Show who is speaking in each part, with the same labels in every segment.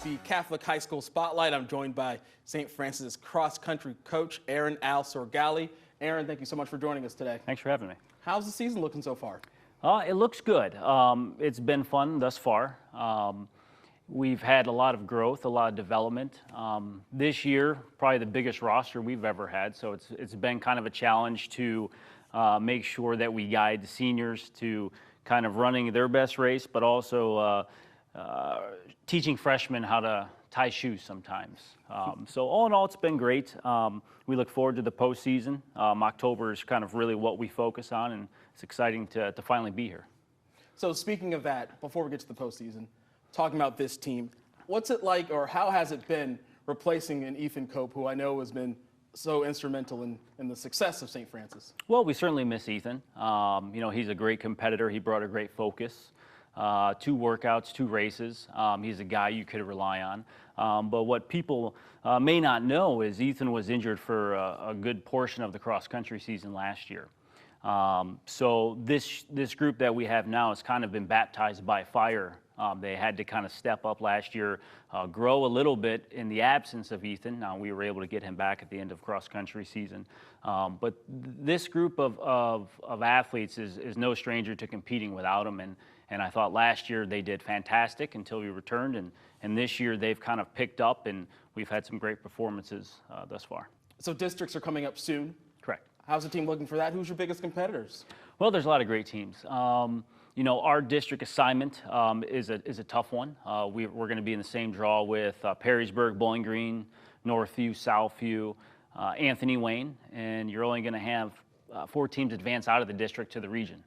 Speaker 1: the Catholic High School Spotlight. I'm joined by St. Francis cross-country coach Aaron Al Sorgali. Aaron, thank you so much for joining us today.
Speaker 2: Thanks for having me.
Speaker 1: How's the season looking so far?
Speaker 2: It looks good. It's been fun thus far. We've had a lot of growth, a lot of development. This year, probably the biggest roster we've ever had, so it's been kind of a challenge to make sure that we guide the seniors to kind of running their best race, but also teaching freshmen how to tie shoes sometimes. So all in all, it's been great. We look forward to the postseason. October is kind of really what we focus on, and it's exciting to finally be here.
Speaker 1: So speaking of that, before we get to the postseason, talking about this team, what's it like, or how has it been replacing an Ethan Cope, who I know has been so instrumental in the success of St. Francis?
Speaker 2: Well, we certainly miss Ethan. He's a great competitor. He brought a great focus. 2 workouts, 2 races. He's a guy you could rely on. But what people may not know is Ethan was injured for a good portion of the cross-country season last year. So this group that we have now has kind of been baptized by fire. They had to kind of step up last year, grow a little bit in the absence of Ethan. Now we were able to get him back at the end of cross-country season. But this group of athletes is no stranger to competing without him. And I thought last year they did fantastic until we returned. And this year they've kind of picked up, and we've had some great performances thus far.
Speaker 1: So districts are coming up soon.
Speaker 2: Correct.
Speaker 1: How's the team looking for that? Who's your biggest competitors?
Speaker 2: Well, there's a lot of great teams. Our district assignment is a tough one. We're going to be in the same draw with Perrysburg, Bowling Green, Northview, Southview, Anthony Wayne, and you're only going to have 4 teams advance out of the district to the region.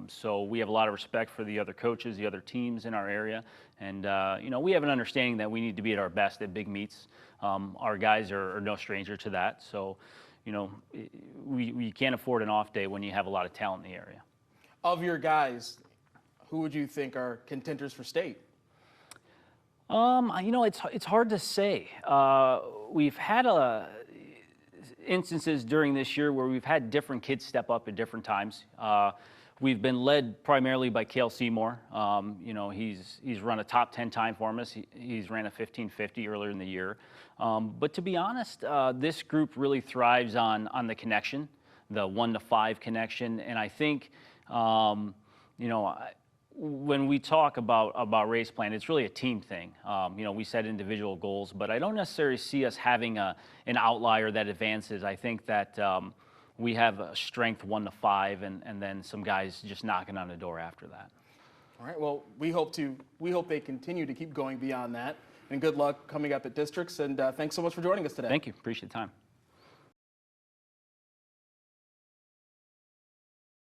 Speaker 2: So we have a lot of respect for the other coaches, the other teams in our area, and we have an understanding that we need to be at our best at big meets. Our guys are no stranger to that, so we can't afford an off day when you have a lot of talent in the area.
Speaker 1: Of your guys, who would you think are contenders for state?
Speaker 2: It's hard to say. We've had instances during this year where we've had different kids step up at different times. We've been led primarily by Cale Seymour. He's run a top 10 time for us. He's ran a 15:50 earlier in the year. But to be honest, this group really thrives on the connection, the 1 to 5 connection, and I think. When we talk about race plan, it's really a team thing. We set individual goals, but I don't necessarily see us having an outlier that advances. I think that we have a strength 1 to 5, and then some guys just knocking on the door after that.
Speaker 1: All right. Well, we hope they continue to keep going beyond that. And good luck coming up at districts. And thanks so much for joining us today.
Speaker 2: Thank you. Appreciate the time.